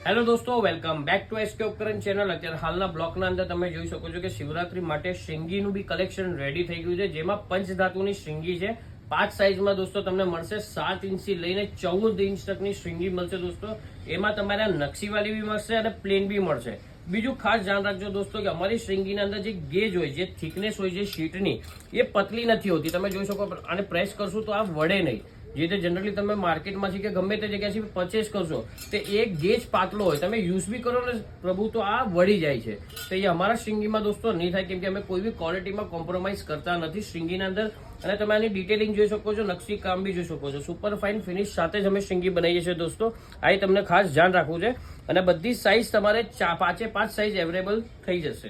Hello દોસ્તો, welcome back to SK ઉપકરણ channel. અત્યારે હાલના બ્લોકના અંદર તમે જોઈ શકો છો કે શિવરાત્રી માટે શ્રીંગીનું બી કલેક્શન રેડી થઈ ગયું છે, જેમાં પંચધાતુની શ્રીંગી છે। 5 સાઇઝમાં દોસ્તો તમને મળશે। 7 ઇંચથી લઈને 14 ઇંચ તકની શ્રીંગી મળશે દોસ્તો। એમાં તમારે નકશીવાળી બી મળશે અને પ્લેન બી મળશે। બીજું ખાસ ધ્યાન રાખજો દોસ્તો કે અમારી શ્રીંગીની અંદર જે ગેજ હોય, જે થિકનેસ હોય છે શીટની, એ પતલી નથી હોતી। તમે જોઈ શકો, આને પ્રેસ કરશું તો આ વળે નહીં। જે રીતે જનરલી તમે માર્કેટમાંથી કે ગમે તે જગ્યાથી પરચેસ કરશો તો એક ગેજ પાતળો હોય, તમે યુઝ બી કરો ને પ્રભુ તો આ વળી જાય છે। તો એ અમારા શ્રીંગીમાં દોસ્તો નહીં થાય, કેમ કે અમે કોઈ બી ક્વોલિટીમાં કોમ્પ્રોમાઇઝ કરતા નથી શ્રીંગીના અંદર। અને તમે આની ડિટેલિંગ જોઈ શકો છો, નકશી કામ બી જોઈ શકો છો। સુપર ફાઇન ફિનિશ સાથે જ અમે શ્રીંગી બનાવીએ છીએ દોસ્તો। આ તમને ખાસ ધ્યાન રાખવું છે। અને બધી સાઇઝ તમારે 5 સાઇઝ અવેલેબલ થઈ જશે।